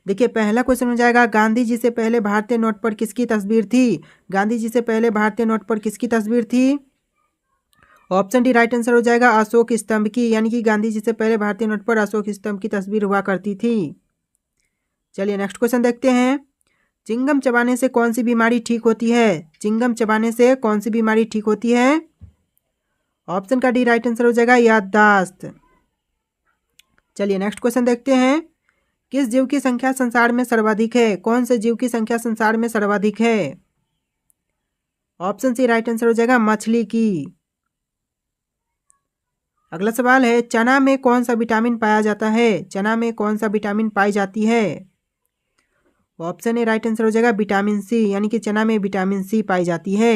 देखिए पहला क्वेश्चन हो जाएगा, गांधी जी से पहले भारतीय नोट पर किसकी तस्वीर थी? गांधी जी से पहले भारतीय नोट पर किसकी तस्वीर थी? ऑप्शन डी राइट आंसर हो जाएगा अशोक स्तंभ की, यानी कि गांधी जी से पहले भारतीय नोट पर अशोक स्तंभ की तस्वीर हुआ करती थी। चलिए नेक्स्ट क्वेश्चन देखते हैं। चिंगम चबाने से कौन सी बीमारी ठीक होती है? चिंगम चबाने से कौन सी बीमारी ठीक होती है? ऑप्शन का डी राइट आंसर हो जाएगा याददाश्त। चलिए नेक्स्ट क्वेश्चन देखते हैं। किस जीव की संख्या संसार में सर्वाधिक है? कौन से जीव की संख्या संसार में सर्वाधिक है? ऑप्शन सी राइट आंसर हो जाएगा मछली की। अगला सवाल है, चना में कौन सा विटामिन पाया जाता है? चना में कौन सा विटामिन पाई जाती है? ऑप्शन ए राइट आंसर हो जाएगा विटामिन सी, यानी कि चना में विटामिन सी पाई जाती है।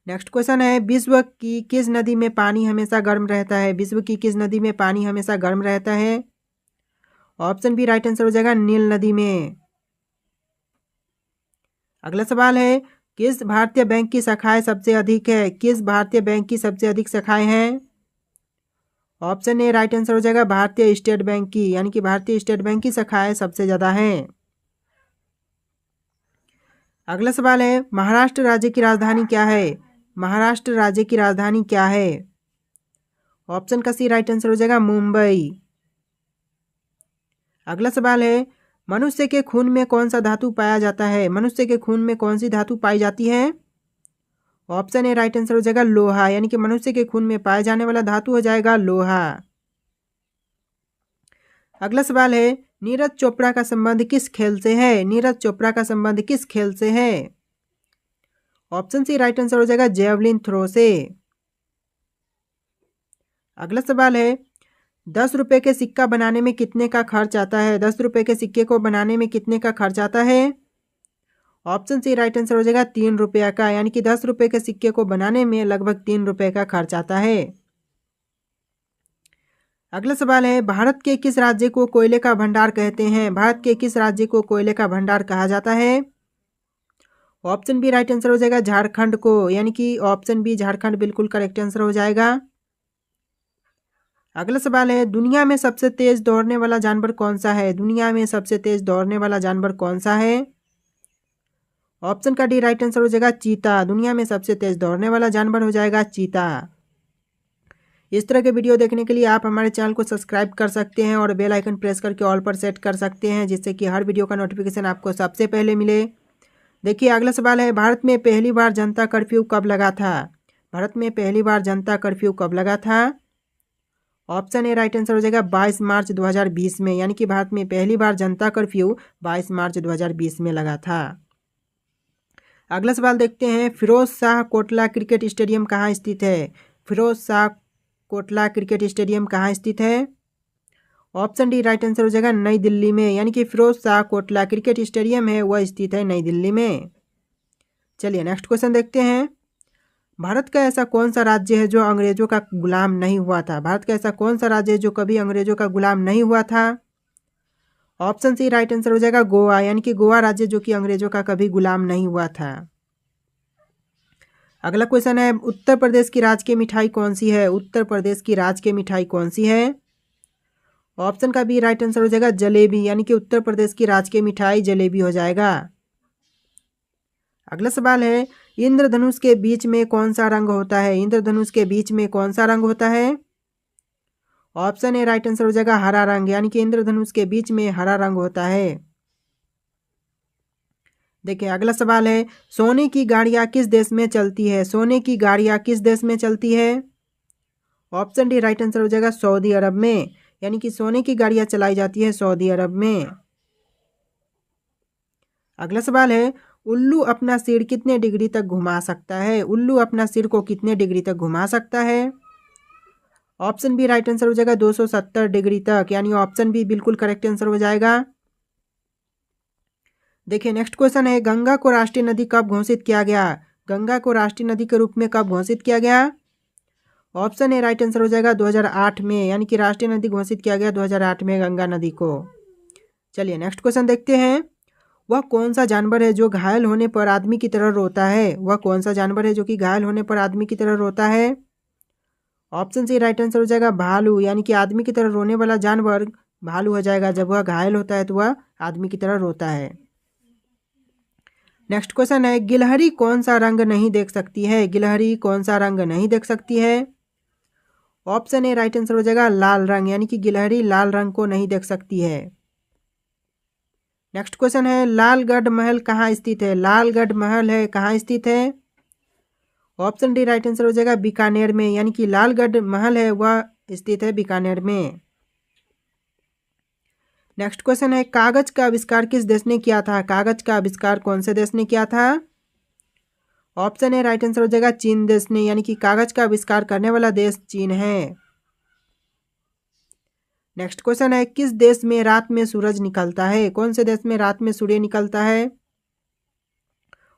नेक्स्ट क्वेश्चन है, विश्व की किस नदी में पानी हमेशा गर्म रहता है? विश्व की किस नदी में पानी हमेशा गर्म रहता है? ऑप्शन बी राइट आंसर हो जाएगा नील नदी में। अगला सवाल है, किस भारतीय बैंक की शाखाएं सबसे अधिक है? किस भारतीय बैंक की सबसे अधिक शाखाएं हैं? ऑप्शन ए राइट आंसर हो जाएगा भारतीय स्टेट बैंक की, यानी कि भारतीय स्टेट बैंक की शाखाएं सबसे ज्यादा हैं। अगला सवाल है, महाराष्ट्र राज्य की राजधानी क्या है? महाराष्ट्र राज्य की राजधानी क्या है? ऑप्शन का सी राइट आंसर हो जाएगा मुंबई। अगला सवाल है, मनुष्य के खून में कौन सा धातु पाया जाता है? मनुष्य के खून में कौन सी धातु पाई जाती है? ऑप्शन ए राइट आंसर हो जाएगा लोहा, यानी कि मनुष्य के खून में पाया जाने वाला धातु हो जाएगा लोहा। अगला सवाल है, नीरज चोपड़ा का संबंध किस खेल से है? नीरज चोपड़ा का संबंध किस खेल से है? ऑप्शन सी राइट आंसर हो जाएगा जेवलिन थ्रो से। अगला सवाल है, 10 रुपए के सिक्का बनाने में कितने का खर्च आता है? 10 रुपए के सिक्के को बनाने में कितने का खर्च आता है? ऑप्शन सी राइट आंसर हो जाएगा 3 रुपया का, यानी कि 10 रुपए के सिक्के को बनाने में लगभग 3 रुपए का खर्च आता है। अगला सवाल है, भारत के किस राज्य को कोयले का भंडार कहते हैं? भारत के किस राज्य को कोयले का भंडार कहा जाता है? ऑप्शन बी राइट आंसर हो जाएगा झारखंड को, यानी कि ऑप्शन बी झारखंड बिल्कुल करेक्ट आंसर हो जाएगा। अगला सवाल है, दुनिया में सबसे तेज दौड़ने वाला जानवर कौन सा है? दुनिया में सबसे तेज दौड़ने वाला जानवर कौन सा है? ऑप्शन का डी राइट आंसर हो जाएगा चीता। दुनिया में सबसे तेज दौड़ने वाला जानवर हो जाएगा चीता। इस तरह के वीडियो देखने के लिए आप हमारे चैनल को सब्सक्राइब कर सकते हैं और बेल आइकन प्रेस करके ऑल पर सेट कर सकते हैं, जिससे कि हर वीडियो का नोटिफिकेशन आपको सबसे पहले मिले। देखिए अगला सवाल है, भारत में पहली बार जनता कर्फ्यू कब लगा था? भारत में पहली बार जनता कर्फ्यू कब लगा था? ऑप्शन ए राइट आंसर हो जाएगा 22 मार्च 2020 में, यानी कि भारत में पहली बार जनता कर्फ्यू 22 मार्च 2020 में लगा था। अगला सवाल देखते हैं, फिरोज शाह कोटला क्रिकेट स्टेडियम कहाँ स्थित है? फिरोज शाह कोटला क्रिकेट स्टेडियम कहाँ स्थित है? ऑप्शन डी राइट आंसर हो जाएगा नई दिल्ली में, यानी कि फिरोज शाह कोटला क्रिकेट स्टेडियम है वह स्थित है नई दिल्ली में। चलिए नेक्स्ट क्वेश्चन देखते हैं। भारत का ऐसा कौन सा राज्य है जो अंग्रेजों का गुलाम नहीं हुआ था? भारत का ऐसा कौन सा राज्य है जो कभी अंग्रेजों का गुलाम नहीं हुआ था? ऑप्शन सी राइट आंसर हो जाएगा गोवा, यानी कि गोवा राज्य जो कि अंग्रेजों का कभी गुलाम नहीं हुआ था। अगला क्वेश्चन है, उत्तर प्रदेश की राजकीय मिठाई कौन सी है? उत्तर प्रदेश की राजकीय मिठाई कौन सी है? ऑप्शन का बी राइट आंसर हो जाएगा जलेबी, यानी कि उत्तर प्रदेश की राजकीय मिठाई जलेबी हो जाएगा। अगला सवाल है, इंद्रधनुष के बीच में कौन सा रंग होता है? इंद्रधनुष के बीच में कौन सा रंग होता है? ऑप्शन ए राइट आंसर हो जाएगा हरा रंग, यानी कि इंद्रधनुष के बीच में हरा रंग होता है। देखिए अगला सवाल है, सोने की गाड़ियां किस देश में चलती है? सोने की गाड़ियां किस देश में चलती है? ऑप्शन डी राइट आंसर हो जाएगा सऊदी अरब में, यानी कि सोने की गाड़ियां चलाई जाती है सऊदी अरब में। अगला सवाल है, उल्लू अपना सिर कितने डिग्री तक घुमा सकता है? उल्लू अपना सिर को कितने डिग्री तक घुमा सकता है? ऑप्शन बी राइट आंसर हो जाएगा 270 डिग्री तक, यानी ऑप्शन बी बिल्कुल करेक्ट आंसर हो जाएगा। देखिए नेक्स्ट क्वेश्चन है, गंगा को राष्ट्रीय नदी कब घोषित किया गया? गंगा को राष्ट्रीय नदी के रूप में कब घोषित किया गया? ऑप्शन ए राइट आंसर हो जाएगा 2008 में, यानी कि राष्ट्रीय नदी घोषित किया गया 2008 में गंगा नदी को। चलिए नेक्स्ट क्वेश्चन देखते हैं, वह कौन सा जानवर है जो घायल होने पर आदमी की तरह रोता है? वह कौन सा जानवर है जो कि घायल होने पर आदमी की तरह रोता है? ऑप्शन सी राइट आंसर हो जाएगा भालू, यानी कि आदमी की तरह रोने वाला जानवर भालू हो जाएगा। जब वह घायल होता है तो वह आदमी की तरह रोता है। नेक्स्ट क्वेश्चन है, गिलहरी कौन सा रंग नहीं देख सकती है? गिलहरी कौन सा रंग नहीं देख सकती है? ऑप्शन ए राइट आंसर हो जाएगा लाल रंग, यानी कि गिलहरी लाल रंग को नहीं देख सकती है। नेक्स्ट क्वेश्चन है, लालगढ़ महल कहाँ स्थित है? लालगढ़ महल है कहाँ स्थित है? ऑप्शन डी राइट आंसर हो जाएगा बीकानेर में, यानी कि लालगढ़ महल है वह स्थित है बीकानेर में। नेक्स्ट क्वेश्चन है, कागज का आविष्कार किस देश ने किया था? कागज का आविष्कार कौन से देश ने किया था? ऑप्शन ए राइट आंसर हो जाएगा चीन देश ने, यानी कि कागज का आविष्कार करने वाला देश चीन है। नेक्स्ट क्वेश्चन है, किस देश में रात में सूरज निकलता है? कौन से देश में रात में सूर्य निकलता है?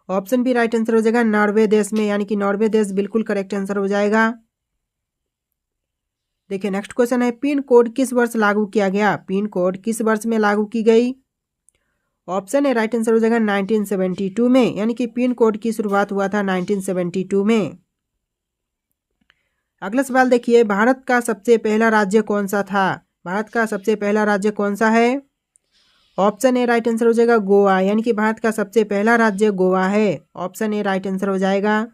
ऑप्शन बी राइट आंसर हो जाएगा नॉर्वे देश में, यानी कि नॉर्वे देश बिल्कुल करेक्ट आंसर हो जाएगा। देखिए नेक्स्ट क्वेश्चन है, पिन कोड किस वर्ष लागू किया गया? पिन कोड किस वर्ष में लागू की गई? ऑप्शन ए राइट आंसर हो जाएगा 1972 में, यानी कि पिन कोड की शुरुआत हुआ था 1972 में। अगला सवाल देखिए, भारत का सबसे पहला राज्य कौन सा था? भारत का सबसे पहला राज्य कौन सा है? ऑप्शन ए राइट आंसर हो जाएगा गोवा, यानी कि भारत का सबसे पहला राज्य गोवा है। ऑप्शन ए राइट आंसर हो जाएगा।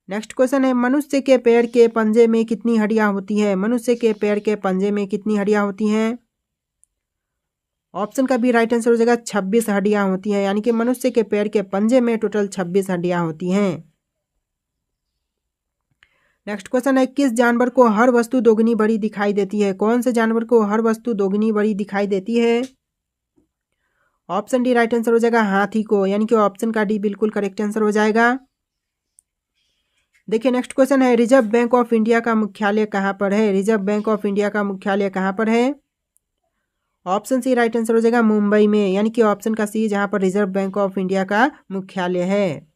नेक्स्ट क्वेश्चन है, मनुष्य के पैर के पंजे में कितनी हड्डियां होती है? मनुष्य के पैर के पंजे में कितनी हड्डियां होती हैं? ऑप्शन का भी राइट आंसर हो जाएगा 26 हड्डियां होती हैं, यानी कि मनुष्य के पैर के पंजे में टोटल 26 हड्डियां होती हैं। नेक्स्ट क्वेश्चन है, किस जानवर को हर वस्तु दोगुनी बड़ी दिखाई देती है? कौन से जानवर को हर वस्तु दोगुनी बड़ी दिखाई देती है? ऑप्शन डी राइट आंसर हो जाएगा हाथी को, यानी कि ऑप्शन का डी बिल्कुल करेक्ट आंसर हो जाएगा। देखिए नेक्स्ट क्वेश्चन है, रिजर्व बैंक ऑफ इंडिया का मुख्यालय कहाँ पर है? रिजर्व बैंक ऑफ इंडिया का मुख्यालय कहाँ पर है? ऑप्शन सी राइट आंसर हो जाएगा मुंबई में, यानी कि ऑप्शन का सी जहाँ पर रिजर्व बैंक ऑफ इंडिया का मुख्यालय है।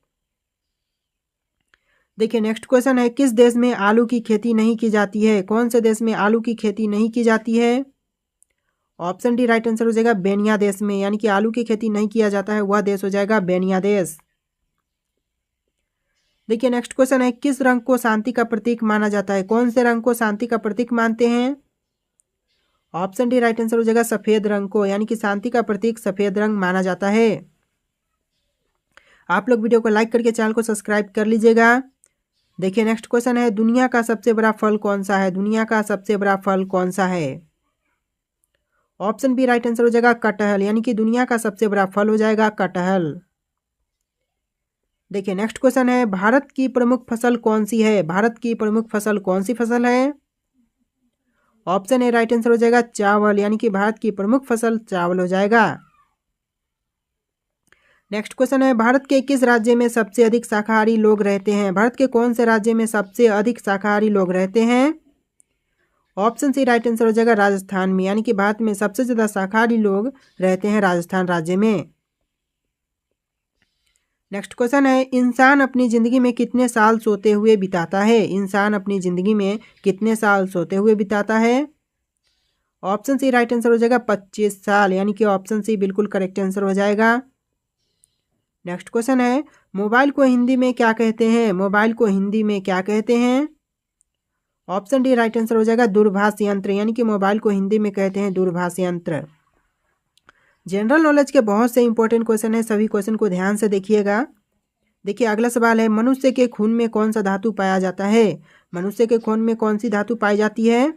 देखिए नेक्स्ट क्वेश्चन है, किस देश में आलू की खेती नहीं की जाती है? कौन से देश में आलू की खेती नहीं की जाती है? ऑप्शन डी राइट आंसर हो जाएगा बेनिया देश में, यानी कि आलू की खेती नहीं किया जाता है वह देश हो जाएगा बेनिया देश। देखिए नेक्स्ट क्वेश्चन है, किस रंग को शांति का प्रतीक माना जाता है? कौन से रंग को शांति का प्रतीक मानते हैं? ऑप्शन डी राइट आंसर हो जाएगा सफेद रंग को, यानी कि शांति का प्रतीक सफेद रंग माना जाता है। आप लोग वीडियो को लाइक करके चैनल को सब्सक्राइब कर लीजिएगा। देखिए नेक्स्ट क्वेश्चन है, दुनिया का सबसे बड़ा फल कौन सा है? दुनिया का सबसे बड़ा फल कौन सा है? ऑप्शन बी राइट आंसर हो जाएगा कटहल, यानी कि दुनिया का सबसे बड़ा फल हो जाएगा कटहल। देखिए नेक्स्ट क्वेश्चन है, भारत की प्रमुख फसल कौन सी है? भारत की प्रमुख फसल कौन सी फसल है? ऑप्शन ए राइट आंसर हो जाएगा चावल, यानी कि भारत की प्रमुख फसल चावल हो जाएगा। नेक्स्ट क्वेश्चन है, भारत के किस राज्य में सबसे अधिक शाकाहारी लोग रहते हैं? भारत के कौन से राज्य में सबसे अधिक शाकाहारी लोग रहते हैं? ऑप्शन सी राइट आंसर हो जाएगा राजस्थान में, यानी कि भारत में सबसे ज़्यादा शाकाहारी लोग रहते हैं राजस्थान राज्य में। नेक्स्ट क्वेश्चन है, इंसान अपनी ज़िंदगी में कितने साल सोते हुए बिताता है? इंसान अपनी ज़िंदगी में कितने साल सोते हुए बिताता है? ऑप्शन सी राइट आंसर हो जाएगा 25 साल, यानी कि ऑप्शन सी बिल्कुल करेक्ट आंसर हो जाएगा। नेक्स्ट क्वेश्चन है, मोबाइल को हिंदी में क्या कहते हैं? मोबाइल को हिंदी में क्या कहते हैं? ऑप्शन डी राइट आंसर हो जाएगा दूरभाष यंत्र, यानी कि मोबाइल को हिंदी में कहते हैं दूरभाष यंत्र। जनरल नॉलेज के बहुत से इंपॉर्टेंट क्वेश्चन है, सभी क्वेश्चन को ध्यान से देखिएगा। देखिए अगला सवाल है, मनुष्य के खून में कौन सा धातु पाया जाता है? मनुष्य के खून में कौन सी धातु पाई जाती है?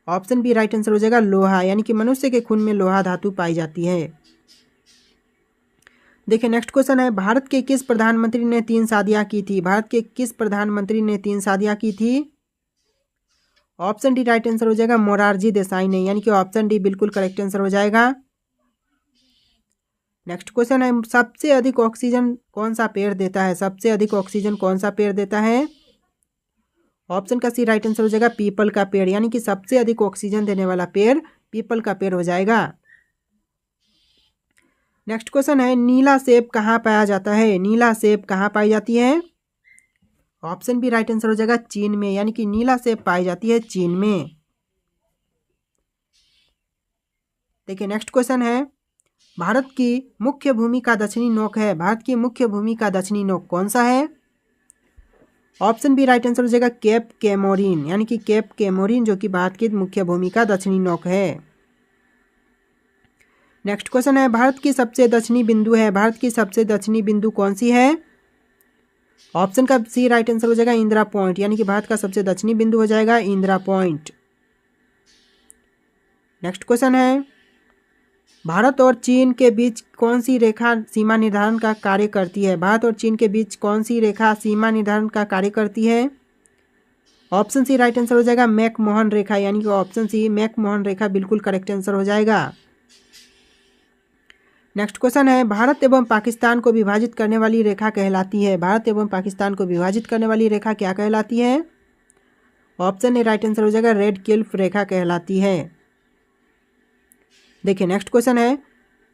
ऑप्शन बी राइट आंसर हो जाएगा लोहा, यानी कि मनुष्य के खून में लोहा धातु पाई जाती है। देखिए नेक्स्ट क्वेश्चन है, भारत के किस प्रधानमंत्री ने 3 शादियां की थी? भारत के किस प्रधानमंत्री ने 3 शादियां की थी? ऑप्शन डी राइट आंसर हो जाएगा मोरारजी देसाई ने, यानी कि ऑप्शन डी बिल्कुल करेक्ट आंसर हो जाएगा। नेक्स्ट क्वेश्चन है, सबसे अधिक ऑक्सीजन कौन सा पेड़ देता है? सबसे अधिक ऑक्सीजन कौन सा पेड़ देता है? ऑप्शन का सी राइट आंसर हो जाएगा पीपल का पेड़, यानी कि सबसे अधिक ऑक्सीजन देने वाला पेड़ पीपल का पेड़ हो जाएगा। नेक्स्ट क्वेश्चन है, नीला सेब कहाँ पाया जाता है? नीला सेब कहाँ पाई जाती है? ऑप्शन बी राइट आंसर हो जाएगा चीन में, यानी कि नीला सेब पाई जाती है चीन में। देखिए नेक्स्ट क्वेश्चन है, भारत की मुख्य भूमि का दक्षिणी नोक है। भारत की मुख्य भूमि का दक्षिणी नोक कौन सा है? ऑप्शन बी राइट आंसर हो जाएगा केप कैमोरीन, यानी कि केप कैमोरीन जो कि भारत की मुख्य भूमि का दक्षिणी नोक है। नेक्स्ट क्वेश्चन है, भारत की सबसे दक्षिणी बिंदु है, भारत की सबसे दक्षिणी बिंदु कौन सी है? ऑप्शन का सी राइट आंसर हो जाएगा इंदिरा पॉइंट, यानी कि भारत का सबसे दक्षिणी बिंदु हो जाएगा इंदिरा पॉइंट। नेक्स्ट क्वेश्चन है, भारत और चीन के बीच कौन सी रेखा सीमा निर्धारण का कार्य करती है? भारत और चीन के बीच कौन सी रेखा सीमा निर्धारण का कार्य करती है? ऑप्शन सी राइट आंसर हो जाएगा मैकमोहन रेखा, यानी कि ऑप्शन सी मैकमोहन रेखा बिल्कुल करेक्ट आंसर हो जाएगा। नेक्स्ट क्वेश्चन है, भारत एवं पाकिस्तान को विभाजित करने वाली रेखा कहलाती है, भारत एवं पाकिस्तान को विभाजित करने वाली रेखा क्या कहलाती है? ऑप्शन ए राइट आंसर हो जाएगा रेड क्लिफ रेखा कहलाती है। देखिए नेक्स्ट क्वेश्चन है,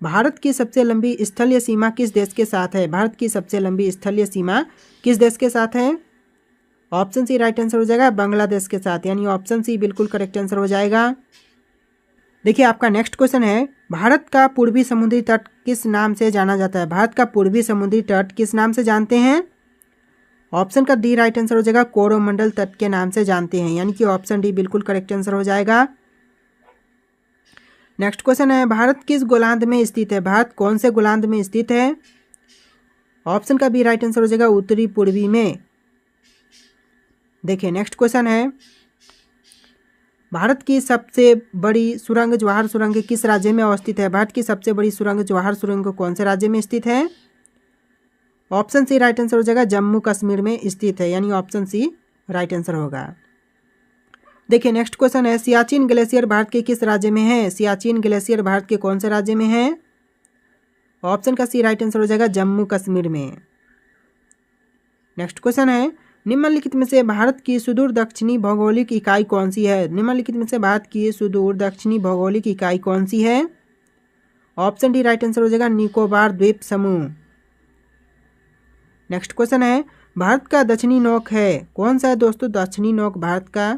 भारत की सबसे लंबी स्थलीय सीमा किस देश के साथ है? भारत की सबसे लंबी स्थलीय सीमा किस देश के साथ है? ऑप्शन सी राइट आंसर हो जाएगा बांग्लादेश के साथ, यानी ऑप्शन सी बिल्कुल करेक्ट आंसर हो जाएगा। देखिए आपका नेक्स्ट क्वेश्चन है, भारत का पूर्वी समुद्री तट किस नाम से जाना जाता है? भारत का पूर्वी समुद्री तट किस नाम से जानते हैं? ऑप्शन का डी राइट आंसर हो जाएगा कोरोमंडल तट के नाम से जानते हैं, यानी कि ऑप्शन डी बिल्कुल करेक्ट आंसर हो जाएगा। नेक्स्ट क्वेश्चन है, भारत किस गोलार्ध में स्थित है? भारत कौन से गोलार्ध में स्थित है? ऑप्शन का बी राइट आंसर हो जाएगा उत्तरी पूर्वी में। देखिए नेक्स्ट क्वेश्चन है, भारत की सबसे बड़ी सुरंग जवाहर सुरंग किस राज्य में अवस्थित है? भारत की सबसे बड़ी सुरंग जवाहर सुरंग कौन से राज्य में स्थित है? ऑप्शन सी राइट आंसर हो जाएगा जम्मू कश्मीर में स्थित है, यानी ऑप्शन सी राइट आंसर होगा। देखिए नेक्स्ट क्वेश्चन है, सियाचिन ग्लेशियर भारत के किस राज्य में है? सियाचिन ग्लेशियर भारत के कौन से राज्य में है? ऑप्शन का सी राइट आंसर हो जाएगा जम्मू कश्मीर में। नेक्स्ट क्वेश्चन है, निम्नलिखित में से भारत की सुदूर दक्षिणी भौगोलिक इकाई कौन सी है? निम्नलिखित में से भारत की सुदूर दक्षिणी भौगोलिक इकाई कौन सी है? ऑप्शन डी राइट आंसर हो जाएगा निकोबार द्वीप समूह। नेक्स्ट क्वेश्चन है, भारत का दक्षिणी नोक है कौन सा है दोस्तों? दक्षिणी नोक भारत का,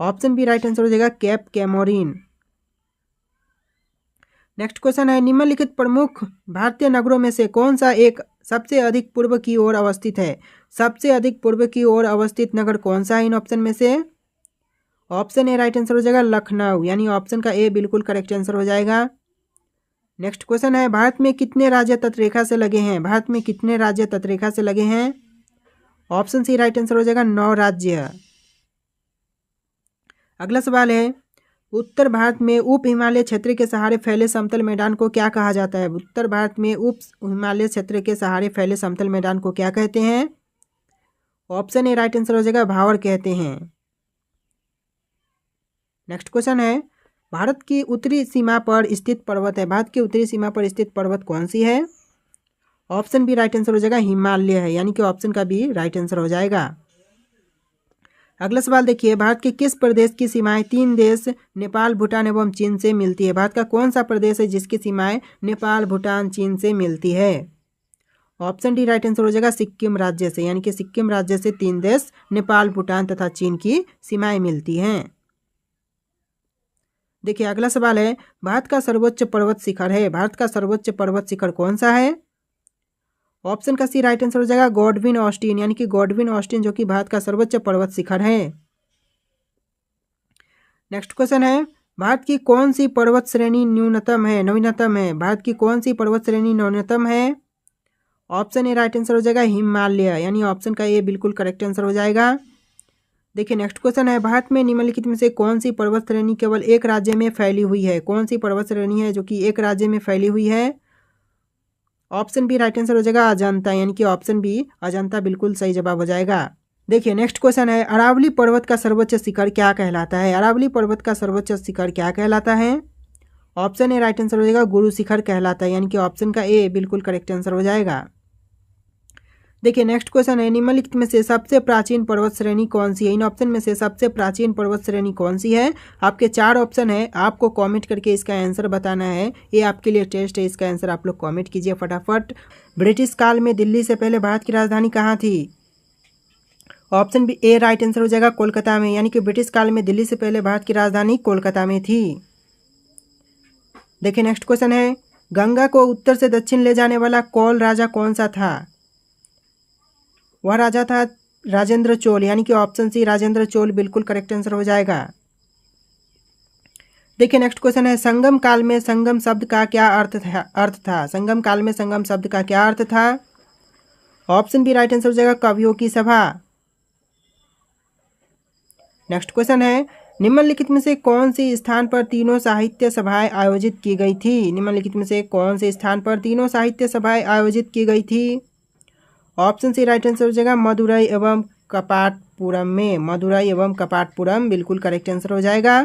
ऑप्शन बी राइट आंसर हो जाएगा केप कैमोरीन। नेक्स्ट क्वेश्चन है, निम्नलिखित प्रमुख भारतीय नगरों में से कौन सा एक सबसे अधिक पूर्व की ओर अवस्थित है? सबसे अधिक पूर्व की ओर अवस्थित नगर कौन सा है इन ऑप्शन में से? ऑप्शन ए राइट आंसर हो जाएगा लखनऊ, यानी ऑप्शन का ए बिल्कुल करेक्ट आंसर हो जाएगा। नेक्स्ट क्वेश्चन है, भारत में कितने राज्य तटरेखा से लगे हैं? भारत में कितने राज्य तटरेखा से लगे हैं? ऑप्शन सी राइट आंसर हो जाएगा 9 राज्य। अगला सवाल है, उत्तर भारत में उप हिमालय क्षेत्र के सहारे फैले समतल मैदान को क्या कहा जाता है? उत्तर भारत में उप हिमालय क्षेत्र के सहारे फैले समतल मैदान को क्या कहते हैं? ऑप्शन ए राइट आंसर हो जाएगा भावर कहते हैं। नेक्स्ट क्वेश्चन है, भारत की उत्तरी सीमा पर स्थित पर्वत है, भारत की उत्तरी सीमा पर स्थित पर्वत कौन सी है? ऑप्शन बी राइट आंसर हो जाएगा हिमालय है, यानी कि ऑप्शन का बी राइट आंसर हो जाएगा। अगला सवाल देखिए, भारत के किस प्रदेश की सीमाएं 3 देश नेपाल भूटान एवं चीन से मिलती है? भारत का कौन सा प्रदेश है जिसकी सीमाएं नेपाल भूटान चीन से मिलती है? ऑप्शन डी राइट आंसर हो जाएगा सिक्किम राज्य से, यानी कि सिक्किम राज्य से 3 देश नेपाल भूटान तथा चीन की सीमाएं मिलती हैं। देखिए अगला सवाल है, भारत का सर्वोच्च पर्वत शिखर है, भारत का सर्वोच्च पर्वत शिखर कौन सा है? ऑप्शन का सी राइट आंसर हो जाएगा गॉडविन ऑस्टिन, यानी कि गॉडविन ऑस्टिन जो कि भारत का सर्वोच्च पर्वत शिखर है। नेक्स्ट क्वेश्चन है, भारत की कौन सी पर्वत श्रेणी न्यूनतम है नवीनतम है? भारत की कौन सी पर्वत श्रेणी न्यूनतम है? ऑप्शन ए राइट आंसर हो जाएगा हिमालय, यानी ऑप्शन का ए बिल्कुल करेक्ट आंसर हो जाएगा। देखिए नेक्स्ट क्वेश्चन है, भारत में निम्नलिखित में से कौन सी पर्वत श्रेणी केवल एक राज्य में फैली हुई है? कौन सी पर्वत श्रेणी है जो कि एक राज्य में फैली हुई है? ऑप्शन बी राइट आंसर हो जाएगा अजंता, यानी कि ऑप्शन बी अजंता बिल्कुल सही जवाब हो जाएगा। देखिए नेक्स्ट क्वेश्चन है, अरावली पर्वत का सर्वोच्च शिखर क्या कहलाता है? अरावली पर्वत का सर्वोच्च शिखर क्या कहलाता है? ऑप्शन ए राइट आंसर हो जाएगा गुरु शिखर कहलाता है, यानी कि ऑप्शन का ए बिल्कुल करेक्ट आंसर हो जाएगा। देखिए नेक्स्ट क्वेश्चन है, निम्नलिखित में से सबसे प्राचीन पर्वत श्रेणी कौन सी है? इन ऑप्शन में से सबसे प्राचीन पर्वत श्रेणी कौन सी है? आपके 4 ऑप्शन है, आपको कमेंट करके इसका आंसर बताना है। ये आपके लिए टेस्ट है, इसका आंसर आप लोग कमेंट कीजिए फटाफट। ब्रिटिश काल में दिल्ली से पहले भारत की राजधानी कहाँ थी? ऑप्शन बी ए राइट आंसर हो जाएगा कोलकाता में, यानी कि ब्रिटिश काल में दिल्ली से पहले भारत की राजधानी कोलकाता में थी। देखिए नेक्स्ट क्वेश्चन है, गंगा को उत्तर से दक्षिण ले जाने वाला कौल राजा कौन सा था? वह राजा था राजेंद्र चोल, यानी कि ऑप्शन सी राजेंद्र चोल बिल्कुल करेक्ट आंसर हो जाएगा। देखिए नेक्स्ट क्वेश्चन है, संगम काल में संगम शब्द का क्या अर्थ था। संगम काल में संगम शब्द का क्या अर्थ था। ऑप्शन बी राइट आंसर हो जाएगा कवियों की सभा। नेक्स्ट क्वेश्चन है, निम्नलिखित में से कौन से स्थान पर तीनों साहित्य सभाएं आयोजित की गई थी। निम्नलिखित में से कौन से स्थान पर तीनों साहित्य सभाएं आयोजित की गई थी। ऑप्शन सी राइट आंसर हो जाएगा मदुरई एवं कपाटपुरम में। मदुरई एवं कपाटपुरम बिल्कुल करेक्ट आंसर हो जाएगा।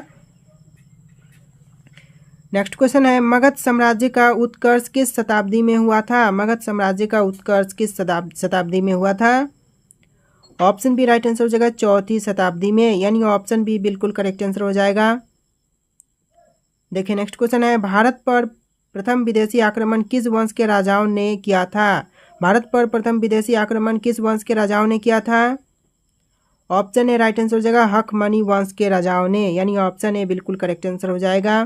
नेक्स्ट क्वेश्चन है, मगध साम्राज्य का उत्कर्ष किस शताब्दी में हुआ था। मगध साम्राज्य का उत्कर्ष किस शताब्दी में हुआ था। ऑप्शन बी राइट आंसर हो जाएगा चौथी शताब्दी में, यानी ऑप्शन बी बिल्कुल करेक्ट आंसर हो जाएगा। देखिए नेक्स्ट क्वेश्चन है, भारत पर प्रथम विदेशी आक्रमण किस वंश के राजाओं ने किया था। भारत पर प्रथम विदेशी आक्रमण किस वंश के राजाओं ने किया था। ऑप्शन ए राइट आंसर हो जाएगा हकमनी वंश के राजाओं ने, यानी ऑप्शन ए बिल्कुल करेक्ट आंसर हो जाएगा।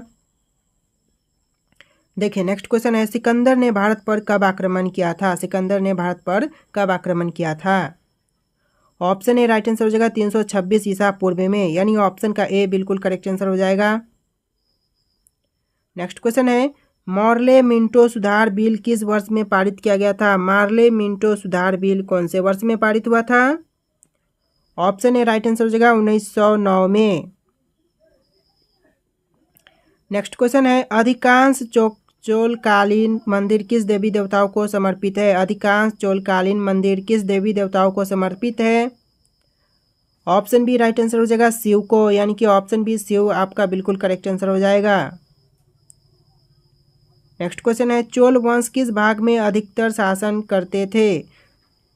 देखिए नेक्स्ट क्वेश्चन है, सिकंदर ने भारत पर कब आक्रमण किया था। सिकंदर ने भारत पर कब आक्रमण किया था। ऑप्शन ए राइट आंसर हो जाएगा 326 ईसा पूर्व में, यानी ऑप्शन का ए बिल्कुल करेक्ट आंसर हो जाएगा। नेक्स्ट क्वेश्चन है, मॉर्ले मिंटो सुधार बिल किस वर्ष में पारित किया गया था। मॉर्ले मिंटो सुधार बिल कौन से वर्ष में पारित हुआ था। ऑप्शन ए राइट आंसर हो जाएगा 1909 में। नेक्स्ट क्वेश्चन है, अधिकांश चोलकालीन मंदिर किस देवी देवताओं को समर्पित है। अधिकांश चोलकालीन मंदिर किस देवी देवताओं को समर्पित है। ऑप्शन बी राइट आंसर हो जाएगा शिव को, यानी कि ऑप्शन बी शिव आपका बिल्कुल करेक्ट आंसर हो जाएगा। नेक्स्ट क्वेश्चन है, चोल वंश किस भाग में अधिकतर शासन करते थे।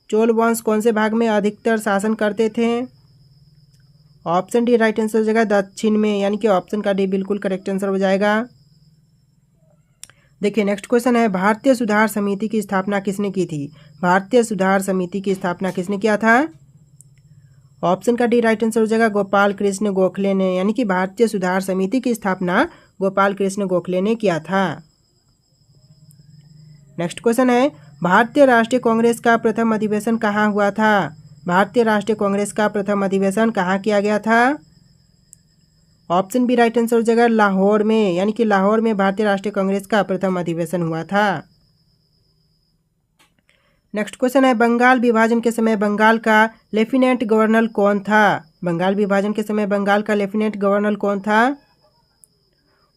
चोल वंश कौन से भाग में अधिकतर शासन करते थे। ऑप्शन डी राइट आंसर हो जाएगा दक्षिण में, यानी कि ऑप्शन का डी बिल्कुल करेक्ट आंसर हो जाएगा। देखिए नेक्स्ट क्वेश्चन है, भारतीय सुधार समिति की स्थापना किसने की थी। भारतीय सुधार समिति की स्थापना किसने किया था। ऑप्शन का डी राइट आंसर हो जाएगा गोपाल कृष्ण गोखले ने, यानी कि भारतीय सुधार समिति की स्थापना गोपाल कृष्ण गोखले ने किया था। नेक्स्ट क्वेश्चन है, भारतीय राष्ट्रीय कांग्रेस का प्रथम अधिवेशन कहाँ हुआ था। भारतीय राष्ट्रीय कांग्रेस का प्रथम अधिवेशन कहाँ किया गया था। ऑप्शन बी राइट आंसर हो जाएगा लाहौर में, यानी कि लाहौर में भारतीय राष्ट्रीय कांग्रेस का प्रथम अधिवेशन हुआ था। नेक्स्ट क्वेश्चन है, बंगाल विभाजन के समय बंगाल का लेफ्टिनेंट गवर्नर कौन था। बंगाल विभाजन के समय बंगाल का लेफ्टिनेंट गवर्नर कौन था।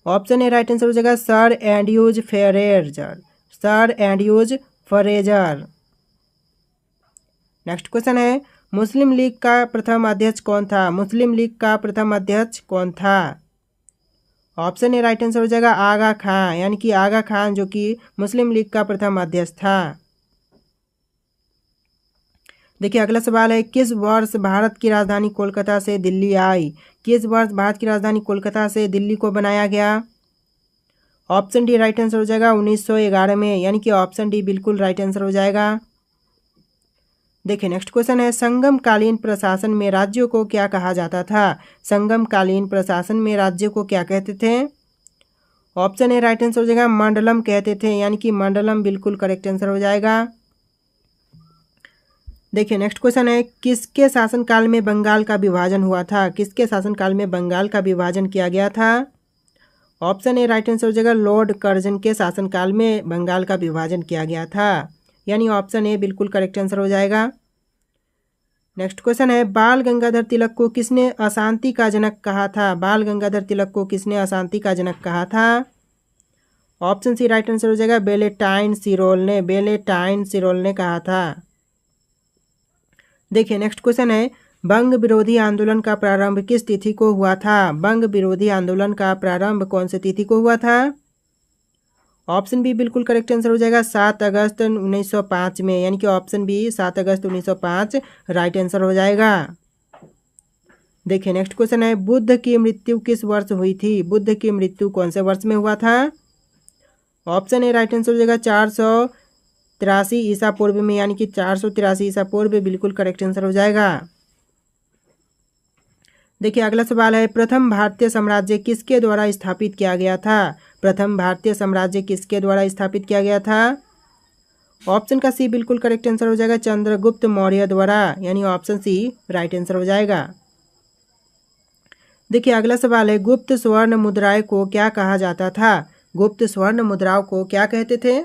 ऑप्शन ए राइट आंसर हो जाएगा sir Andrews Fraser. Sir Andrews Fraser. Next question है, मुस्लिम लीग का प्रथम अध्यक्ष कौन था। मुस्लिम लीग का प्रथम अध्यक्ष कौन था। ऑप्शन ए राइट आंसर हो जाएगा आगा खान, यानी कि आगा खान जो कि मुस्लिम लीग का प्रथम अध्यक्ष था। देखिए अगला सवाल है, किस वर्ष भारत की राजधानी कोलकाता से दिल्ली आई। किस वर्ष भारत की राजधानी कोलकाता से दिल्ली को बनाया गया। ऑप्शन डी राइट आंसर हो जाएगा 1911 में, यानी कि ऑप्शन डी बिल्कुल राइट आंसर हो जाएगा। देखिए नेक्स्ट क्वेश्चन है, संगम कालीन प्रशासन में राज्यों को क्या कहा जाता था। संगम कालीन प्रशासन में राज्यों को क्या कहते थे। ऑप्शन ए राइट आंसर हो जाएगा मंडलम कहते थे, यानी कि मंडलम बिल्कुल करेक्ट आंसर हो जाएगा। देखिए नेक्स्ट क्वेश्चन है, किसके शासनकाल में बंगाल का विभाजन हुआ था। किसके शासनकाल में बंगाल का विभाजन किया गया था। ऑप्शन ए राइट आंसर हो जाएगा लॉर्ड कर्जन के शासनकाल में बंगाल का विभाजन किया गया था, यानी ऑप्शन ए बिल्कुल करेक्ट आंसर हो जाएगा। नेक्स्ट क्वेश्चन है, बाल गंगाधर तिलक को किसने अशांति का जनक कहा था। बाल गंगाधर तिलक को किसने अशांति का जनक कहा था। ऑप्शन सी राइट आंसर हो जाएगा वेलेंटाइन सिरोल ने। वेलेंटाइन सिरोल ने कहा था। देखिए नेक्स्ट क्वेश्चन है, बंग विरोधी आंदोलन का प्रारंभ किस तिथि को हुआ था। बंग विरोधी आंदोलन का प्रारंभ कौन सी तिथि को हुआ था। ऑप्शन बी बिल्कुल करेक्ट आंसर हो जाएगा 7 अगस्त 1905 में, यानी कि ऑप्शन बी 7 अगस्त 1905 राइट आंसर हो जाएगा। देखिए नेक्स्ट क्वेश्चन है, बुद्ध की मृत्यु किस वर्ष हुई थी। बुद्ध की मृत्यु कौन से वर्ष में हुआ था। ऑप्शन ए राइट आंसर हो जाएगा 483 ईसा पूर्व में, यानी कि 483 ईसा पूर्व बिल्कुल करेक्ट आंसर हो जाएगा। देखिए अगला सवाल है, प्रथम भारतीय साम्राज्य किसके द्वारा स्थापित किया गया था। प्रथम भारतीय साम्राज्य किसके द्वारा स्थापित किया गया था। ऑप्शन का सी बिल्कुल करेक्ट आंसर हो जाएगा, चंद्रगुप्त मौर्य द्वारा, यानी ऑप्शन सी राइट आंसर हो जाएगा। देखिए अगला सवाल है, गुप्त स्वर्ण मुद्राएं को क्या कहा जाता था? गुप्त स्वर्ण मुद्राओं को क्या कहते थे?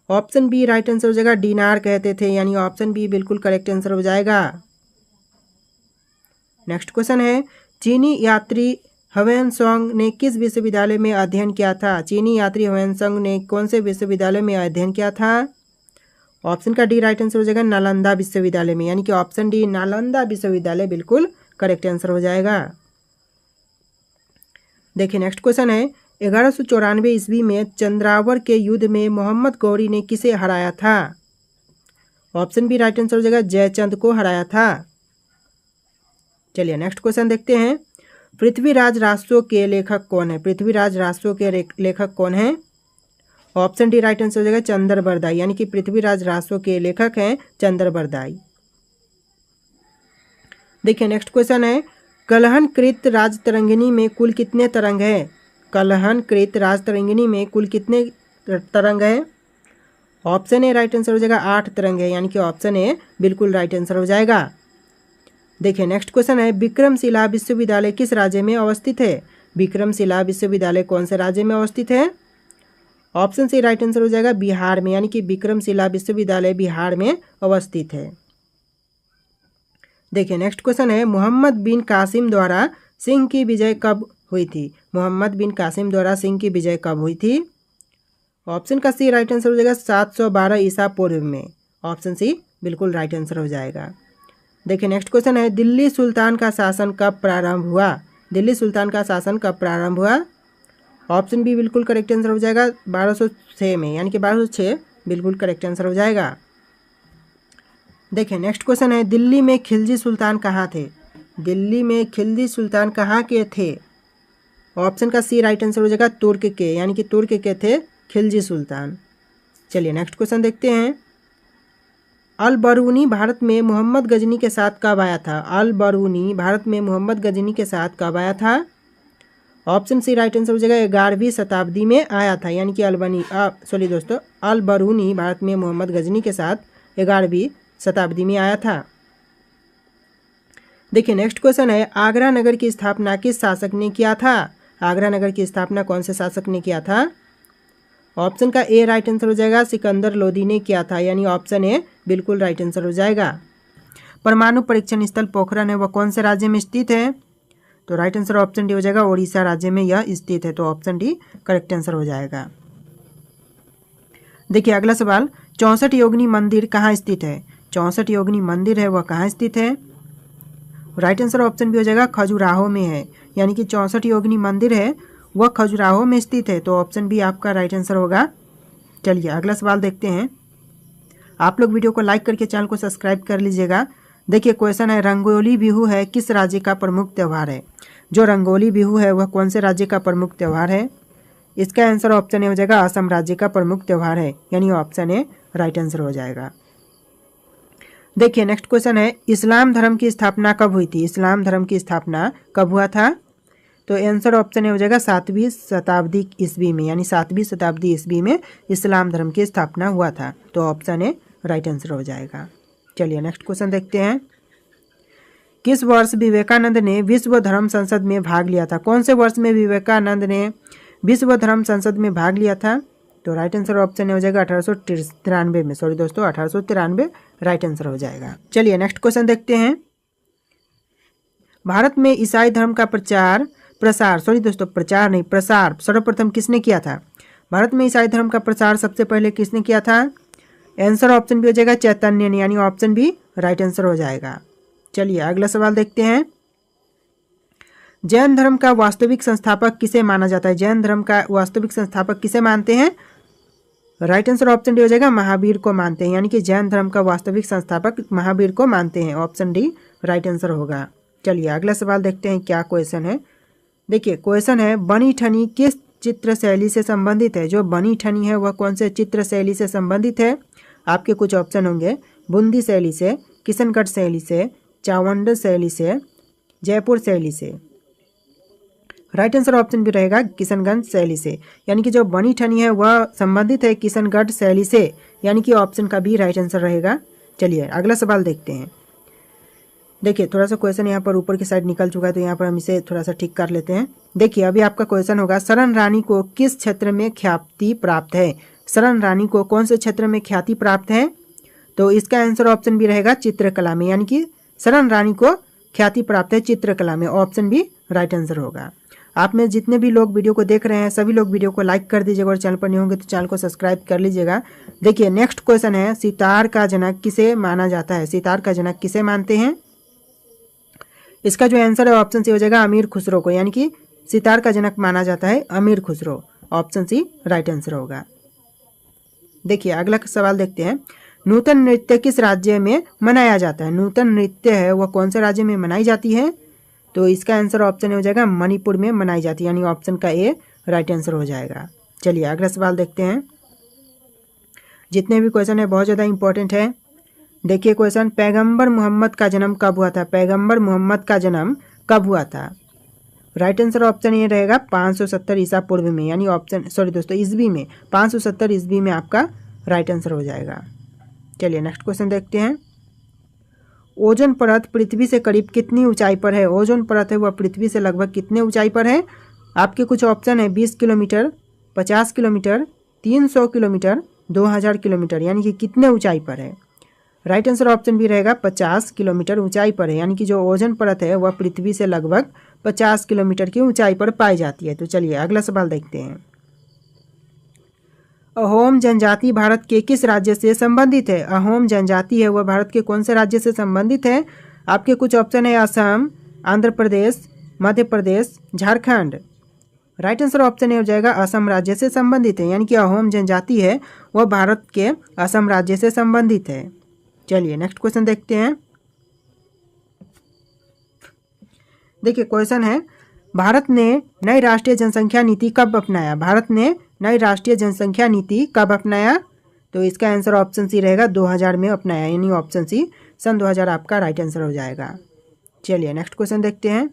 ऑप्शन बी राइट आंसर हो जाएगा, डीनार कहते थे, यानी ऑप्शन बी बिल्कुल करेक्ट आंसर हो जाएगा। नेक्स्ट क्वेश्चन है, चीनी यात्री ह्वेनसांग ने किस विश्वविद्यालय में अध्ययन किया था? चीनी यात्री ह्वेनसांग ने कौन से विश्वविद्यालय में अध्ययन किया था? ऑप्शन का डी राइट आंसर हो जाएगा, नालंदा विश्वविद्यालय में, यानी कि ऑप्शन डी नालंदा विश्वविद्यालय बिल्कुल करेक्ट आंसर हो जाएगा। देखिए नेक्स्ट क्वेश्चन है, 1194 ईस्वी में चंद्रावर के युद्ध में मोहम्मद गौरी ने किसे हराया था? ऑप्शन बी राइट आंसर हो जाएगा, जयचंद को हराया था। चलिए नेक्स्ट क्वेश्चन देखते हैं, पृथ्वीराज राजसो के लेखक कौन है? पृथ्वीराज राजसो के लेखक कौन है? ऑप्शन डी राइट आंसर हो जाएगा, चंद्रबरदाई, यानी कि पृथ्वीराज राजसो के लेखक हैं चंद्रबरदाई। देखिए नेक्स्ट क्वेश्चन है, कलहनकृत राजतरंगिणी में कुल कितने तरंग है? कलहनकृत राजतरंगिणी में कुल कितने तरंग है? ऑप्शन ए राइट आंसर हो जाएगा, 8 तरंग है, यानी कि ऑप्शन ए बिल्कुल राइट आंसर हो जाएगा। देखिए नेक्स्ट क्वेश्चन है, विक्रमशिला विश्वविद्यालय किस राज्य में अवस्थित है? विक्रमशिला विश्वविद्यालय कौन से राज्य में अवस्थित है? ऑप्शन सी राइट आंसर हो जाएगा, बिहार में, यानी कि विक्रमशिला विश्वविद्यालय बिहार में अवस्थित है। देखिए नेक्स्ट क्वेश्चन है, मोहम्मद बिन कासिम द्वारा सिंह की विजय कब हुई थी? मोहम्मद बिन कासिम द्वारा सिंह की विजय कब हुई थी? ऑप्शन का सी राइट आंसर हो जाएगा, 712 ईसा पूर्व में, ऑप्शन सी बिल्कुल राइट आंसर हो जाएगा। देखिए नेक्स्ट क्वेश्चन है, दिल्ली सुल्तान का शासन कब प्रारंभ हुआ? दिल्ली सुल्तान का शासन कब प्रारंभ हुआ? ऑप्शन बी बिल्कुल करेक्ट आंसर हो जाएगा, 1206 में, यानी कि 1206 बिल्कुल करेक्ट आंसर हो जाएगा। देखिए नेक्स्ट क्वेश्चन है, दिल्ली में खिलजी सुल्तान कहाँ थे? दिल्ली में खिलजी सुल्तान कहाँ के थे? ऑप्शन का सी राइट आंसर हो जाएगा, तुर्क के, यानी कि तुर्क के थे खिलजी सुल्तान। चलिए नेक्स्ट क्वेश्चन देखते हैं, अल बरूनी भारत में मोहम्मद गजनी के साथ कब आया था? अल बरूनी भारत में मोहम्मद गजनी के साथ कब आया था? ऑप्शन सी राइट आंसर हो जाएगा, 11वीं शताब्दी में आया था, यानी कि अल बरूनी भारत में मोहम्मद गजनी के साथ 11वीं शताब्दी में आया था। देखिए नेक्स्ट क्वेश्चन है, आगरा नगर की स्थापना किस शासक ने किया था? आगरा नगर की स्थापना कौन से शासक ने किया था? ऑप्शन का ए राइट आंसर हो जाएगा, सिकंदर लोदी ने किया था, यानी ऑप्शन ए बिल्कुल राइट आंसर हो जाएगा। परमाणु परीक्षण स्थल पोखरण है वह कौन से राज्य में स्थित है? तो राइट आंसर ऑप्शन डी हो जाएगा, ओडिशा राज्य में यह स्थित है, तो ऑप्शन डी करेक्ट आंसर हो जाएगा। देखिए अगला सवाल, 64 योगिनी मंदिर कहाँ स्थित है? 64 योगिनी मंदिर है वह कहाँ स्थित है? राइट आंसर ऑप्शन बी हो जाएगा, खजुराहो में है, यानी कि 64 योगिनी मंदिर है वह खजुराहो में स्थित है, तो ऑप्शन बी आपका राइट आंसर होगा। चलिए अगला सवाल देखते हैं, आप लोग वीडियो को लाइक करके चैनल को सब्सक्राइब कर लीजिएगा। देखिए क्वेश्चन है, रंगोली बिहू है किस राज्य का प्रमुख त्यौहार है? जो रंगोली बिहू है वह कौन से राज्य का प्रमुख त्यौहार है? इसका आंसर ऑप्शन ए हो जाएगा, असम राज्य का प्रमुख त्यौहार है, यानी ऑप्शन ए राइट आंसर हो जाएगा। देखिए नेक्स्ट क्वेश्चन है, इस्लाम धर्म की स्थापना कब हुई थी? इस्लाम धर्म की स्थापना कब हुआ था? तो आंसर ऑप्शन ए हो जाएगा, 7वीं शताब्दी ईस्वी में, यानी 7वीं शताब्दी ईस्वी में इस्लाम धर्म की स्थापना हुआ था, तो ऑप्शन ए राइट आंसर हो जाएगा। चलिए नेक्स्ट क्वेश्चन देखते हैं, किस वर्ष विवेकानंद ने विश्व धर्म संसद में भाग लिया था? कौन से वर्ष में विवेकानंद ने विश्व धर्म संसद में भाग लिया था? तो राइट आंसर ऑप्शन ए हो जाएगा, 1893 में, 1893 राइट आंसर हो जाएगा। चलिए नेक्स्ट क्वेश्चन देखते हैं, भारत में ईसाई धर्म का प्रचार सर्वप्रथम किसने किया था? भारत में ईसाई धर्म का प्रचार सबसे पहले किसने किया था? आंसर ऑप्शन बी हो जाएगा, चैतन्य ने, यानी ऑप्शन बी राइट आंसर हो जाएगा। चलिए अगला सवाल देखते हैं, जैन धर्म का वास्तविक संस्थापक किसे माना जाता है? जैन धर्म का वास्तविक संस्थापक किसे मानते हैं? राइट आंसर ऑप्शन डी हो जाएगा, महावीर को मानते हैं, यानी कि जैन धर्म का वास्तविक संस्थापक महावीर को मानते हैं, ऑप्शन डी राइट आंसर होगा। चलिए अगला सवाल देखते हैं क्या क्वेश्चन है। देखिए क्वेश्चन है, बनी ठनी किस चित्र शैली से संबंधित है? जो बनी ठनी है वह कौन से चित्र शैली से संबंधित है? आपके कुछ ऑप्शन होंगे, बूंदी शैली से, किशनगढ़ शैली से, चावंड शैली से, जयपुर शैली से। राइट आंसर ऑप्शन भी रहेगा किशनगंज शैली से, यानी कि जो बनी ठनी है वह संबंधित है किशनगढ़ शैली से, यानी कि ऑप्शन का भी राइट आंसर रहेगा। चलिए अगला सवाल देखते हैं। देखिए थोड़ा सा क्वेश्चन यहाँ पर ऊपर की साइड निकल चुका है, तो यहाँ पर हम इसे थोड़ा सा ठीक कर लेते हैं। देखिए अभी आपका क्वेश्चन होगा, शरण रानी को किस क्षेत्र में ख्याति प्राप्त है? शरण रानी को कौन से क्षेत्र में ख्याति प्राप्त है? तो इसका आंसर ऑप्शन भी रहेगा चित्रकला में, यानी कि शरण रानी को ख्याति प्राप्त है चित्रकला में, ऑप्शन भी राइट आंसर होगा। आप में जितने भी लोग वीडियो को देख रहे हैं सभी लोग वीडियो को लाइक कर दीजिएगा और चैनल पर नहीं होंगे तो चैनल को सब्सक्राइब कर लीजिएगा। देखिए नेक्स्ट क्वेश्चन है, सितार का जनक किसे माना जाता है? सितार का जनक किसे मानते हैं? इसका जो आंसर है ऑप्शन सी हो जाएगा अमीर खुसरो को, यानी कि सितार का जनक माना जाता है Amir Khusro, option C right answer होगा। देखिए अगला सवाल देखते हैं, नूतन नृत्य किस राज्य में मनाया जाता है? नूतन नृत्य है वह कौन से राज्य में मनाई जाती है? तो इसका आंसर ऑप्शन हो जाएगा मणिपुर में मनाई जाती है, यानी ऑप्शन का ए राइट आंसर हो जाएगा। चलिए अगला सवाल देखते हैं। जितने भी क्वेश्चन है बहुत ज़्यादा इंपॉर्टेंट है। देखिए क्वेश्चन, पैगंबर मोहम्मद का जन्म कब हुआ था? पैगंबर मोहम्मद का जन्म कब हुआ था? राइट आंसर ऑप्शन ये रहेगा 570 ईसा पूर्व में, यानी ऑप्शन सॉरी दोस्तों ईस्वी में, 570 ईस्वी में आपका राइट आंसर हो जाएगा। चलिए नेक्स्ट क्वेश्चन देखते हैं। ओजोन परत पृथ्वी से करीब कितनी ऊंचाई पर है? ओजोन परत है वह पृथ्वी से लगभग कितने ऊंचाई पर है? आपके कुछ ऑप्शन है 20 किलोमीटर, 50 किलोमीटर, 300 किलोमीटर, 2000 किलोमीटर, यानी कि कितने ऊंचाई पर है? राइट आंसर ऑप्शन भी रहेगा 50 किलोमीटर ऊंचाई पर है, यानी कि जो ओजोन परत है वह पृथ्वी से लगभग 50 किलोमीटर की ऊंचाई पर पाई जाती है। तो चलिए अगला सवाल देखते हैं। अहोम जनजाति भारत के किस राज्य से संबंधित है? अहोम जनजाति है वह भारत के कौन से राज्य से संबंधित है? आपके कुछ ऑप्शन है Assam, Andhra Pradesh, Madhya Pradesh, Jharkhand. Right answer option A हो जाएगा असम राज्य से संबंधित है, यानी कि अहोम जनजाति है वह भारत के असम राज्य से संबंधित है। चलिए नेक्स्ट क्वेश्चन देखते हैं। देखिए क्वेश्चन है, भारत ने नई राष्ट्रीय जनसंख्या नीति कब अपनाया? भारत ने नई राष्ट्रीय जनसंख्या नीति कब अपनाया? तो इसका आंसर ऑप्शन सी रहेगा 2000 में अपनाया, यानी ऑप्शन सी सन 2000 आपका राइट आंसर हो जाएगा। चलिए नेक्स्ट क्वेश्चन देखते हैं।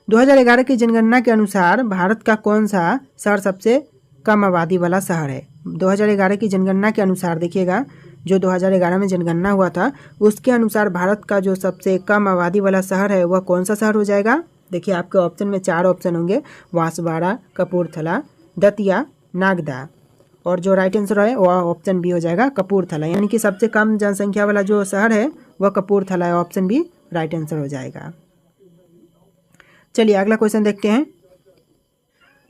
2011 की जनगणना के अनुसार भारत का कौन सा शहर सबसे कम आबादी वाला शहर है? 2011 की जनगणना के अनुसार देखिएगा, जो 2011 में जनगणना हुआ था उसके अनुसार भारत का जो सबसे कम आबादी वाला शहर है वह कौन सा शहर हो जाएगा? देखिए आपके ऑप्शन में 4 ऑप्शन होंगे, बांसवाड़ा, कपूरथला, दतिया, नागदा, और जो राइट आंसर है वह ऑप्शन बी हो जाएगा कपूरथला, यानी कि सबसे कम जनसंख्या वाला जो शहर है वह कपूरथला है, ऑप्शन बी राइट आंसर हो जाएगा। चलिए अगला क्वेश्चन देखते हैं।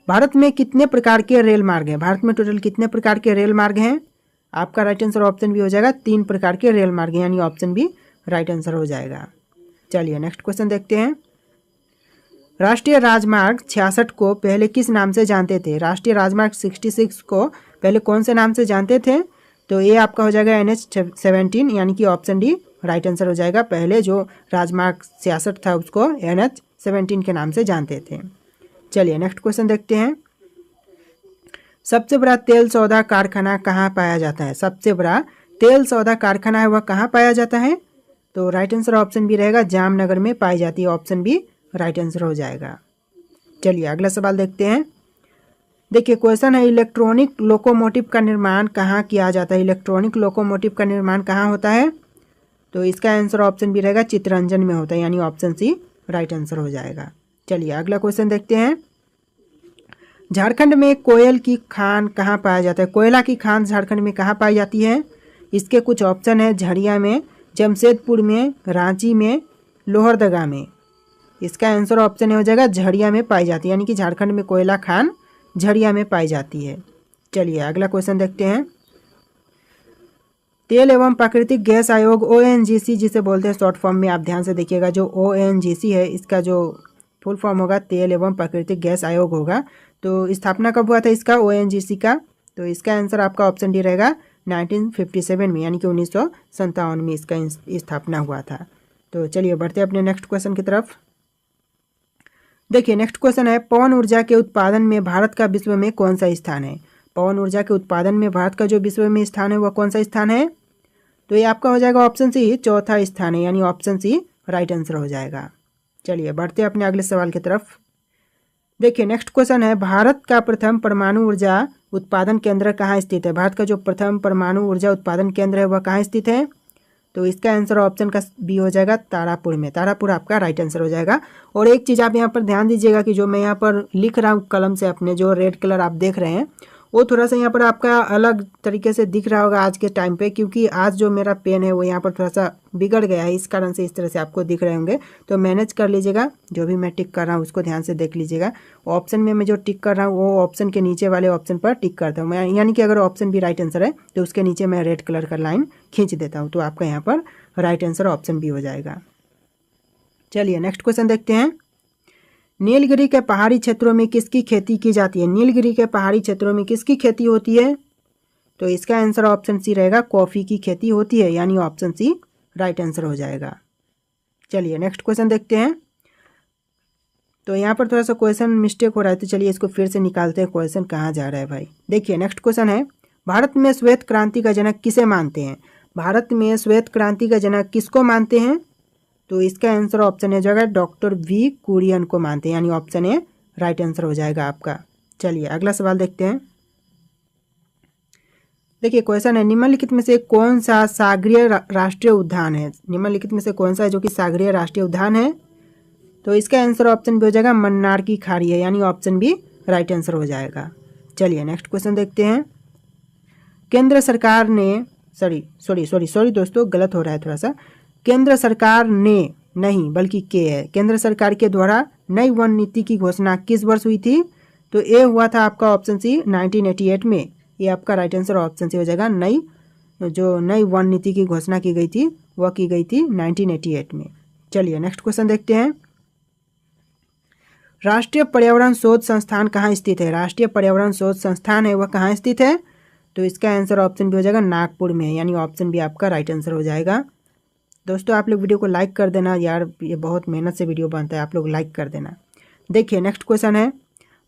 भारत में कितने प्रकार के रेल मार्ग हैं? भारत में टोटल कितने प्रकार के रेल मार्ग हैं? आपका राइट आंसर ऑप्शन भी हो जाएगा 3 प्रकार के रेल मार्ग, यानी ऑप्शन बी राइट आंसर हो जाएगा। चलिए नेक्स्ट क्वेश्चन देखते हैं। राष्ट्रीय राजमार्ग 66 को पहले किस नाम से जानते थे? राष्ट्रीय राजमार्ग 66 को पहले कौन से नाम से जानते थे? तो ये आपका हो जाएगा NH17, यानी कि ऑप्शन डी राइट आंसर हो जाएगा। पहले जो राजमार्ग 66 था उसको NH17 के नाम से जानते थे। चलिए नेक्स्ट क्वेश्चन देखते हैं। सबसे बड़ा तेल सौदा कारखाना कहाँ पाया जाता है? सबसे बड़ा तेल सौदा कारखाना है वह कहाँ पाया जाता है? तो राइट आंसर ऑप्शन भी रहेगा जामनगर में पाई जाती है, ऑप्शन बी राइट आंसर हो जाएगा। चलिए अगला सवाल देखते हैं। देखिए क्वेश्चन है, इलेक्ट्रॉनिक लोकोमोटिव का निर्माण कहाँ किया जाता है? इलेक्ट्रॉनिक लोकोमोटिव का निर्माण कहाँ होता है? तो इसका आंसर ऑप्शन भी रहेगा चित्तरंजन में होता है, यानी ऑप्शन सी राइट आंसर हो जाएगा। चलिए अगला क्वेश्चन देखते हैं। झारखंड में कोयल की खान कहाँ पाया जाता है? कोयला की खान झारखंड में कहाँ पाई जाती है? इसके कुछ ऑप्शन है झरिया में, जमशेदपुर में, रांची में, लोहरदगा में। इसका आंसर ऑप्शन हो जाएगा झरिया में पाई जाती है, यानी कि झारखंड में कोयला खान झरिया में पाई जाती है। चलिए अगला क्वेश्चन देखते हैं। तेल एवं प्राकृतिक गैस आयोग ONGC जिसे बोलते हैं शॉर्ट फॉर्म में, आप ध्यान से देखिएगा, जो ONGC है इसका जो फुल फॉर्म होगा तेल एवं प्राकृतिक गैस आयोग होगा। तो स्थापना कब हुआ था इसका, ONGC का? तो इसका आंसर आपका ऑप्शन डी रहेगा 1957 में, यानी कि 1957 में इसका स्थापना हुआ था। तो चलिए बढ़ते हैं अपने नेक्स्ट क्वेश्चन की तरफ। देखिए नेक्स्ट क्वेश्चन है, पवन ऊर्जा के उत्पादन में भारत का विश्व में कौन सा स्थान है? पवन ऊर्जा के उत्पादन में भारत का जो विश्व में स्थान है वह कौन सा स्थान है? तो ये आपका हो जाएगा ऑप्शन सी चौथा स्थान है, यानी ऑप्शन सी राइट आंसर हो जाएगा। चलिए बढ़ते हैं अपने अगले सवाल की तरफ। देखिए नेक्स्ट क्वेश्चन है, भारत का प्रथम परमाणु ऊर्जा उत्पादन केंद्र कहाँ स्थित है? भारत का जो प्रथम परमाणु ऊर्जा उत्पादन केंद्र है वह कहाँ स्थित है? तो इसका आंसर ऑप्शन का बी हो जाएगा तारापुर में। तारापुर आपका राइट आंसर हो जाएगा। और एक चीज़ आप यहाँ पर ध्यान दीजिएगा कि जो मैं यहाँ पर लिख रहा हूँ कलम से अपने, जो रेड कलर आप देख रहे हैं वो थोड़ा सा यहाँ पर आपका अलग तरीके से दिख रहा होगा आज के टाइम पे, क्योंकि आज जो मेरा पेन है वो यहाँ पर थोड़ा सा बिगड़ गया है, इस कारण से इस तरह से आपको दिख रहे होंगे। तो मैनेज कर लीजिएगा, जो भी मैं टिक कर रहा हूँ उसको ध्यान से देख लीजिएगा। ऑप्शन में मैं जो टिक कर रहा हूँ वो ऑप्शन के नीचे वाले ऑप्शन पर टिक करता हूँ मैं, यानी कि अगर ऑप्शन भी राइट आंसर है तो उसके नीचे मैं रेड कलर का लाइन खींच देता हूँ, तो आपका यहाँ पर राइट आंसर ऑप्शन बी हो जाएगा। चलिए नेक्स्ट क्वेश्चन देखते हैं। नीलगिरी के पहाड़ी क्षेत्रों में किसकी खेती की जाती है? नीलगिरी के पहाड़ी क्षेत्रों में किसकी खेती होती है? तो इसका आंसर ऑप्शन सी रहेगा, कॉफ़ी की खेती होती है, यानी ऑप्शन सी राइट आंसर हो जाएगा। चलिए नेक्स्ट क्वेश्चन देखते हैं। तो यहाँ पर थोड़ा सा क्वेश्चन मिस्टेक हो रहा है, तो चलिए इसको फिर से निकालते हैं, क्वेश्चन कहाँ जा रहा है भाई। देखिए नेक्स्ट क्वेश्चन है, भारत में श्वेत क्रांति का जनक किसे मानते हैं? भारत में श्वेत क्रांति का जनक किसको मानते हैं? तो इसका आंसर ऑप्शन है जाएगा डॉक्टर वी कुरियन को मानते हैं, यानी ऑप्शन ए राइट आंसर हो जाएगा आपका। चलिए अगला सवाल देखते हैं। देखिए क्वेश्चन है, निम्नलिखित में से कौन सा सागरीय राष्ट्रीय उद्यान है? निम्नलिखित में से कौन सा है जो कि सागरीय राष्ट्रीय उद्यान है? तो इसका आंसर ऑप्शन बी हो जाएगा मन्नार की खाड़ी है, यानी ऑप्शन बी राइट आंसर हो जाएगा। चलिए नेक्स्ट क्वेश्चन देखते हैं। केंद्र सरकार ने सॉरी दोस्तों, गलत हो रहा है थोड़ा सा। केंद्र सरकार ने नहीं बल्कि के है। केंद्र सरकार के द्वारा नई वन नीति की घोषणा किस वर्ष हुई थी? तो ये हुआ था आपका ऑप्शन सी 1988 में। ये आपका राइट आंसर ऑप्शन सी हो जाएगा। नई वन नीति की घोषणा की गई थी वह की गई थी 1988 में। चलिए नेक्स्ट क्वेश्चन देखते हैं। राष्ट्रीय पर्यावरण शोध संस्थान कहाँ स्थित है? राष्ट्रीय पर्यावरण शोध संस्थान है वह कहाँ स्थित है? तो इसका आंसर ऑप्शन बी हो जाएगा नागपुर में, यानी ऑप्शन बी आपका राइट आंसर हो जाएगा। दोस्तों आप लोग वीडियो को लाइक कर देना यार, ये बहुत मेहनत से वीडियो बनता है, आप लोग लाइक कर देना। देखिए नेक्स्ट क्वेश्चन है,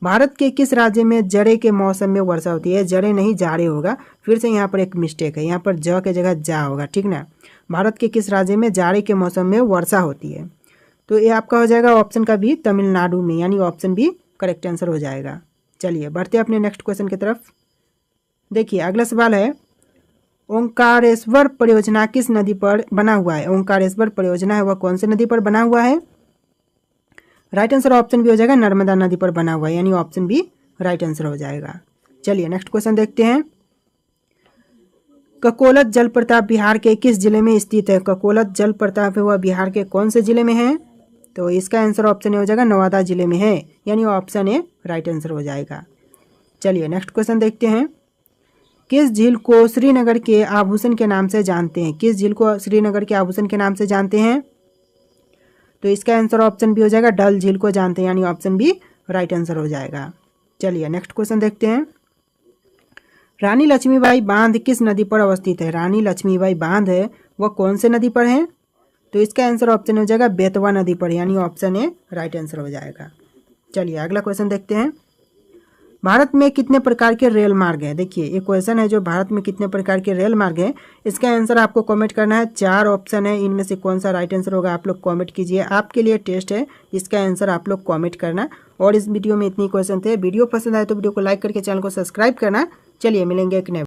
भारत के किस राज्य में जाड़े के मौसम में वर्षा होती है? जाड़े नहीं जाड़े होगा, फिर से यहाँ पर एक मिस्टेक है, यहाँ पर ज के जगह जा होगा, ठीक ना। भारत के किस राज्य में जाड़े के मौसम में वर्षा होती है? तो ये आपका हो जाएगा ऑप्शन का बी तमिलनाडु में, यानी ऑप्शन बी करेक्ट आंसर हो जाएगा। चलिए बढ़ते हैं अपने नेक्स्ट क्वेश्चन की तरफ। देखिए अगला सवाल है, ओंकारेश्वर परियोजना किस नदी पर बना हुआ है? ओंकारेश्वर परियोजना है वह कौन सी नदी पर बना हुआ है? राइट आंसर ऑप्शन बी हो जाएगा नर्मदा नदी पर बना हुआ है, यानी ऑप्शन बी राइट आंसर हो जाएगा। चलिए नेक्स्ट क्वेश्चन देखते हैं। ककोलत जलप्रपात बिहार के किस जिले में स्थित है? ककोलत जलप्रपात है वह बिहार के कौन से जिले में है? तो इसका आंसर ऑप्शन ए हो जाएगा नवादा जिले में है, यानी ऑप्शन ए राइट आंसर हो जाएगा। चलिए नेक्स्ट क्वेश्चन देखते हैं। किस झील को श्रीनगर के आभूषण के नाम से जानते हैं? किस झील को श्रीनगर के आभूषण के नाम से जानते हैं? तो इसका आंसर ऑप्शन बी हो जाएगा डल झील को जानते हैं, यानी ऑप्शन बी राइट आंसर हो जाएगा। चलिए नेक्स्ट क्वेश्चन देखते हैं। रानी लक्ष्मीबाई बांध किस नदी पर अवस्थित है? रानी लक्ष्मीबाई बांध है वह कौन से नदी पर है? तो इसका आंसर ऑप्शन हो जाएगा बेतवा नदी पर, यानी ऑप्शन ए राइट आंसर हो जाएगा। चलिए अगला क्वेश्चन देखते हैं। भारत में कितने प्रकार के रेल मार्ग हैं? देखिए ये क्वेश्चन है जो भारत में कितने प्रकार के रेल मार्ग हैं, इसका आंसर आपको कमेंट करना है। 4 ऑप्शन है, इनमें से कौन सा राइट आंसर होगा आप लोग कमेंट कीजिए। आपके लिए टेस्ट है, इसका आंसर आप लोग कमेंट करना। और इस वीडियो में इतनी क्वेश्चन थे। वीडियो पसंद आए तो वीडियो को लाइक करके चैनल को सब्सक्राइब करना। चलिए मिलेंगे एक नए